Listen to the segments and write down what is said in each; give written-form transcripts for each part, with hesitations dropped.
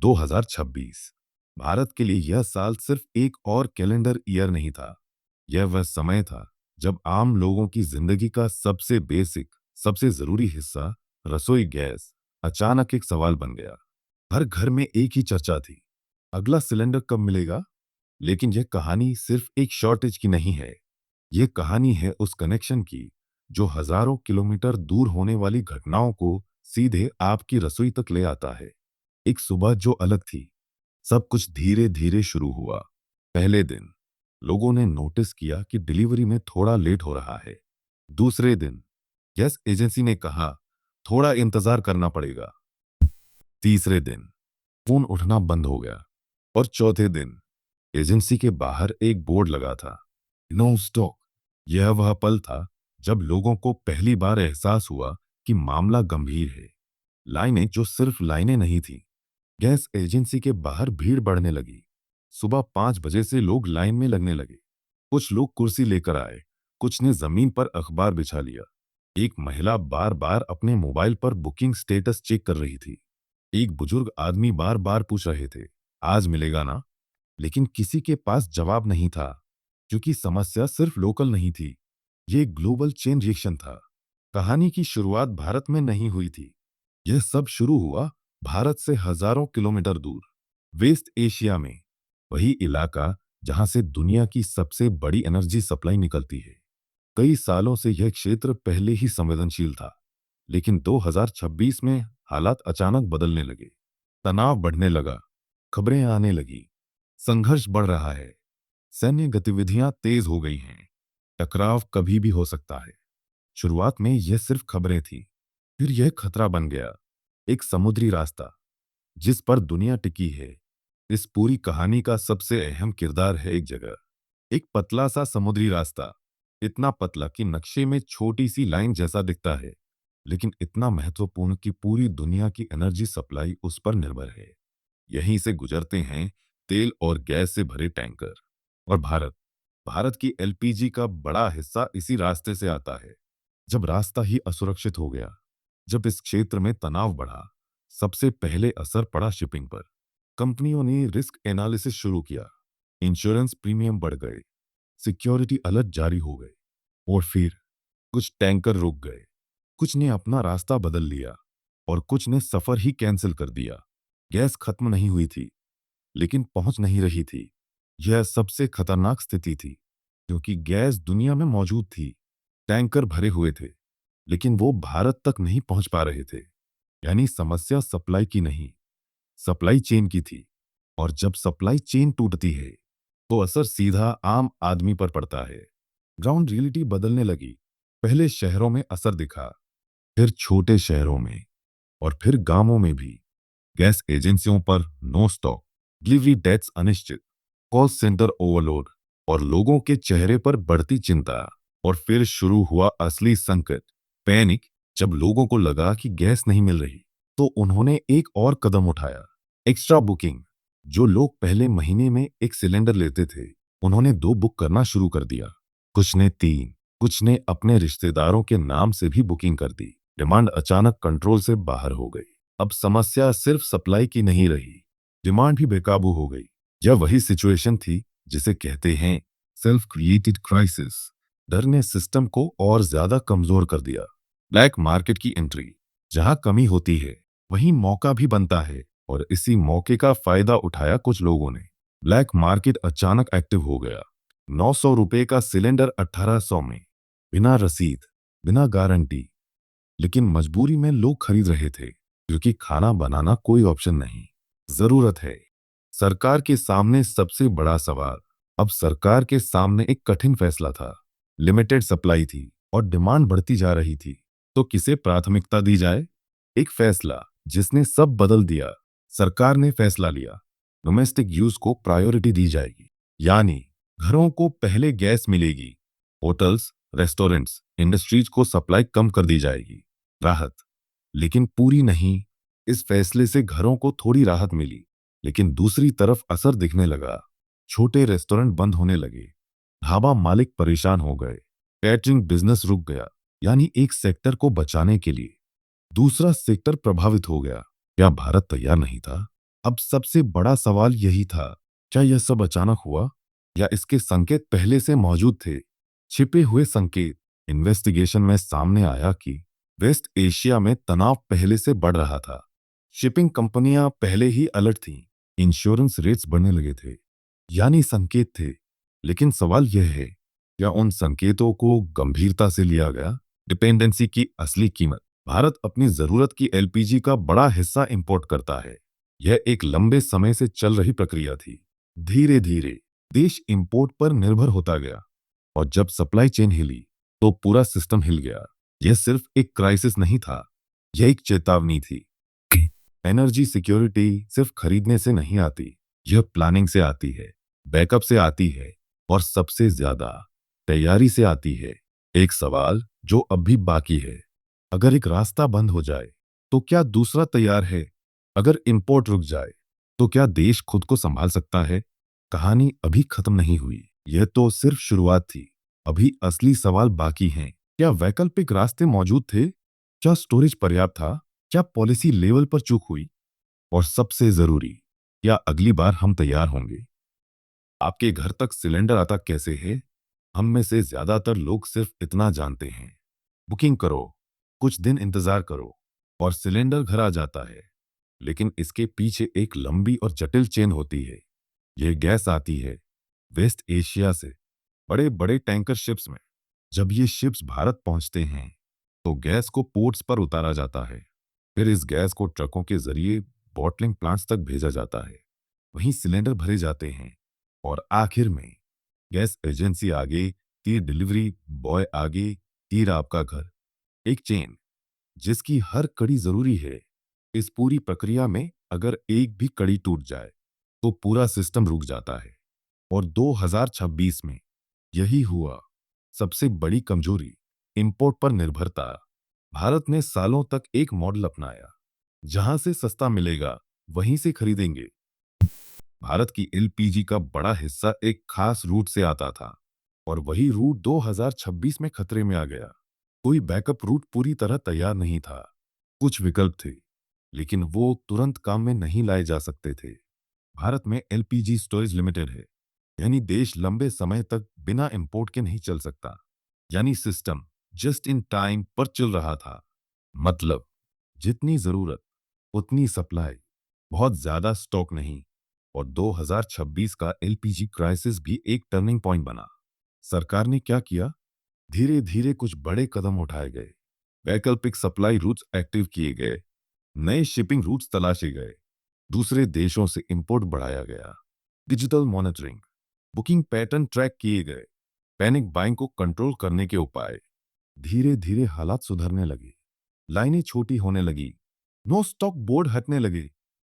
2026 भारत के लिए यह साल सिर्फ एक और कैलेंडर ईयर नहीं था। यह वह समय था जब आम लोगों की जिंदगी का सबसे बेसिक, सबसे जरूरी हिस्सा रसोई गैस अचानक एक सवाल बन गया। हर घर में एक ही चर्चा थी, अगला सिलेंडर कब मिलेगा। लेकिन यह कहानी सिर्फ एक शॉर्टेज की नहीं है। यह कहानी है उस कनेक्शन की जो हजारों किलोमीटर दूर होने वाली घटनाओं को सीधे आपकी रसोई तक ले आता है। एक सुबह जो अलग थी। सब कुछ धीरे धीरे शुरू हुआ। पहले दिन लोगों ने नोटिस किया कि डिलीवरी में थोड़ा लेट हो रहा है। दूसरे दिन गैस एजेंसी ने कहा थोड़ा इंतजार करना पड़ेगा। तीसरे दिन फोन उठना बंद हो गया। और चौथे दिन एजेंसी के बाहर एक बोर्ड लगा था, नो स्टॉक। यह वह पल था जब लोगों को पहली बार एहसास हुआ कि मामला गंभीर है। लाइनें जो सिर्फ लाइनें नहीं थी, गैस एजेंसी के बाहर भीड़ बढ़ने लगी। सुबह 5 बजे से लोग लाइन में लगने लगे। कुछ लोग कुर्सी लेकर आए, कुछ ने जमीन पर अखबार बिछा लिया। एक महिला बार बार अपने मोबाइल पर बुकिंग स्टेटस चेक कर रही थी। एक बुजुर्ग आदमी बार बार पूछ रहे थे, आज मिलेगा ना। लेकिन किसी के पास जवाब नहीं था, क्योंकि समस्या सिर्फ लोकल नहीं थी, ये ग्लोबल चेन रिएक्शन था। कहानी की शुरुआत भारत में नहीं हुई थी। यह सब शुरू हुआ भारत से हजारों किलोमीटर दूर, वेस्ट एशिया में। वही इलाका जहां से दुनिया की सबसे बड़ी एनर्जी सप्लाई निकलती है। कई सालों से यह क्षेत्र पहले ही संवेदनशील था, लेकिन 2026 में हालात अचानक बदलने लगे। तनाव बढ़ने लगा, खबरें आने लगी, संघर्ष बढ़ रहा है, सैन्य गतिविधियां तेज हो गई हैं, टकराव कभी भी हो सकता है। शुरुआत में यह सिर्फ खबरें थी, फिर यह खतरा बन गया। एक समुद्री रास्ता जिस पर दुनिया टिकी है। इस पूरी कहानी का सबसे अहम किरदार है एक जगह, एक पतला सा समुद्री रास्ता। इतना पतला कि नक्शे में छोटी सी लाइन जैसा दिखता है, लेकिन इतना महत्वपूर्ण कि पूरी दुनिया की एनर्जी सप्लाई उस पर निर्भर है। यहीं से गुजरते हैं तेल और गैस से भरे टैंकर। और भारत भारत की एलपीजी का बड़ा हिस्सा इसी रास्ते से आता है। जब रास्ता ही असुरक्षित हो गया, जब इस क्षेत्र में तनाव बढ़ा, सबसे पहले असर पड़ा शिपिंग पर। कंपनियों ने रिस्क एनालिसिस शुरू किया, इंश्योरेंस प्रीमियम बढ़ गए, सिक्योरिटी अलर्ट जारी हो गए। और फिर कुछ टैंकर रुक गए, कुछ ने अपना रास्ता बदल लिया, और कुछ ने सफर ही कैंसिल कर दिया। गैस खत्म नहीं हुई थी, लेकिन पहुंच नहीं रही थी। यह सबसे खतरनाक स्थिति थी, क्योंकि गैस दुनिया में मौजूद थी, टैंकर भरे हुए थे, लेकिन वो भारत तक नहीं पहुंच पा रहे थे। यानी समस्या सप्लाई की नहीं, सप्लाई चेन की थी। और जब सप्लाई चेन टूटती है, तो असर सीधा आम आदमी पर पड़ता है। ग्राउंड रियलिटी बदलने लगी। पहले शहरों में असर दिखा, फिर छोटे शहरों में, और फिर गांवों में भी। गैस एजेंसियों पर नो स्टॉक, डिलीवरी डेट्स अनिश्चित, कॉल सेंटर ओवरलोड, और लोगों के चेहरे पर बढ़ती चिंता। और फिर शुरू हुआ असली संकट, पैनिक। जब लोगों को लगा कि गैस नहीं मिल रही, तो उन्होंने एक और कदम उठाया, एक्स्ट्रा बुकिंग। जो लोग पहले महीने में एक सिलेंडर लेते थे, उन्होंने 2 बुक करना शुरू कर दिया। कुछ ने 3, कुछ ने अपने रिश्तेदारों के नाम से भी बुकिंग कर दी। डिमांड अचानक कंट्रोल से बाहर हो गई। अब समस्या सिर्फ सप्लाई की नहीं रही, डिमांड भी बेकाबू हो गई। यह वही सिचुएशन थी जिसे कहते हैं सेल्फ क्रिएटेड क्राइसिस। डर ने सिस्टम को और ज्यादा कमजोर कर दिया। ब्लैक मार्केट की एंट्री, जहां कमी होती है वहीं मौका भी बनता है, और इसी मौके का फायदा उठाया कुछ लोगों ने। ब्लैक मार्केट अचानक एक्टिव हो गया। 900 रुपए का सिलेंडर 1800 में, बिना रसीद, बिना गारंटी। लेकिन मजबूरी में लोग खरीद रहे थे, क्योंकि खाना बनाना कोई ऑप्शन नहीं, जरूरत है। सरकार के सामने सबसे बड़ा सवाल, अब सरकार के सामने एक कठिन फैसला था। लिमिटेड सप्लाई थी और डिमांड बढ़ती जा रही थी, तो किसे प्राथमिकता दी जाए। एक फैसला जिसने सब बदल दिया। सरकार ने फैसला लिया, डोमेस्टिक यूज को प्रायोरिटी दी जाएगी। यानी घरों को पहले गैस मिलेगी, होटल्स, रेस्टोरेंट्स, इंडस्ट्रीज को सप्लाई कम कर दी जाएगी। राहत, लेकिन पूरी नहीं। इस फैसले से घरों को थोड़ी राहत मिली, लेकिन दूसरी तरफ असर दिखने लगा। छोटे रेस्टोरेंट बंद होने लगे, ढाबा मालिक परेशान हो गए, कैटरिंग बिजनेस रुक गया। यानी एक सेक्टर को बचाने के लिए दूसरा सेक्टर प्रभावित हो गया। क्या भारत तैयार नहीं था? अब सबसे बड़ा सवाल यही था, क्या यह सब अचानक हुआ या इसके संकेत पहले से मौजूद थे? छिपे हुए संकेत। इन्वेस्टिगेशन में सामने आया कि वेस्ट एशिया में तनाव पहले से बढ़ रहा था। शिपिंग कंपनियां पहले ही अलर्ट थीं, इंश्योरेंस रेट्स बढ़ने लगे थे, यानी संकेत थे। लेकिन सवाल यह है, क्या उन संकेतों को गंभीरता से लिया गया? डिपेंडेंसी की असली कीमत। भारत अपनी जरूरत की एलपीजी का बड़ा हिस्सा इंपोर्ट करता है। यह एक लंबे समय से चल रही प्रक्रिया थी। धीरे धीरे देश इंपोर्ट पर निर्भर होता गया और जब सप्लाई चेन हिली तो पूरा सिस्टम हिल गया। यह सिर्फ एक क्राइसिस नहीं था, यह एक चेतावनी थी। एनर्जी सिक्योरिटी सिर्फ खरीदने से नहीं आती, यह प्लानिंग से आती है, बैकअप से आती है और सबसे ज्यादा तैयारी से आती है। एक सवाल जो अब भी बाकी है, अगर एक रास्ता बंद हो जाए तो क्या दूसरा तैयार है? अगर इंपोर्ट रुक जाए तो क्या देश खुद को संभाल सकता है? कहानी अभी खत्म नहीं हुई, यह तो सिर्फ शुरुआत थी। अभी असली सवाल बाकी हैं। क्या वैकल्पिक रास्ते मौजूद थे? क्या स्टोरेज पर्याप्त था? क्या पॉलिसी लेवल पर चूक हुई? और सबसे जरूरी, क्या अगली बार हम तैयार होंगे? आपके घर तक सिलेंडर आता कैसे है? हम में से ज्यादातर लोग सिर्फ इतना जानते हैं, बुकिंग करो, कुछ दिन इंतजार करो और सिलेंडर घर आ जाता है। लेकिन इसके पीछे एक लंबी और जटिल चेन होती है। यह गैस आती है वेस्ट एशिया से, बड़े बड़े टैंकर शिप्स में। जब ये शिप्स भारत पहुंचते हैं तो गैस को पोर्ट्स पर उतारा जाता है। फिर इस गैस को ट्रकों के जरिए बॉटलिंग प्लांट्स तक भेजा जाता है। वहीं सिलेंडर भरे जाते हैं और आखिर में गैस एजेंसी आगे, तीर डिलीवरी बॉय आगे, तीर आपका घर। एक चेन जिसकी हर कड़ी जरूरी है। इस पूरी प्रक्रिया में अगर एक भी कड़ी टूट जाए तो पूरा सिस्टम रुक जाता है। और 2026 में यही हुआ। सबसे बड़ी कमजोरी, इंपोर्ट पर निर्भरता। भारत ने सालों तक एक मॉडल अपनाया, जहां से सस्ता मिलेगा वहीं से खरीदेंगे। भारत की एलपीजी का बड़ा हिस्सा एक खास रूट से आता था और वही रूट 2026 में खतरे में आ गया। कोई बैकअप रूट पूरी तरह तैयार नहीं था। कुछ विकल्प थे, लेकिन वो तुरंत काम में नहीं लाए जा सकते थे। भारत में एलपीजी स्टोरेज लिमिटेड है, यानी देश लंबे समय तक बिना इंपोर्ट के नहीं चल सकता। यानी सिस्टम जस्ट इन टाइम पर चल रहा था। मतलब जितनी जरूरत उतनी सप्लाई, बहुत ज्यादा स्टॉक नहीं। और 2026 का एलपीजी क्राइसिस भी एक टर्निंग पॉइंट बना। सरकार ने क्या किया? धीरे धीरे कुछ बड़े कदम उठाए गए। वैकल्पिक सप्लाई रूट्स एक्टिव किए गए, नए शिपिंग रूट्स तलाशे गए, दूसरे देशों से इंपोर्ट बढ़ाया गया। Digital monitoring, booking pattern track किए गए, पैनिक बाइंग को कंट्रोल करने के उपाय। धीरे धीरे हालात सुधरने लगे, लाइनें छोटी होने लगी, नो स्टॉक बोर्ड हटने लगे,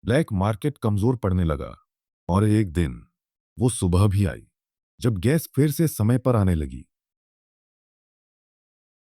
ब्लैक मार्केट कमजोर पड़ने लगा। और एक दिन वो सुबह भी आई जब गैस फिर से समय पर आने लगी।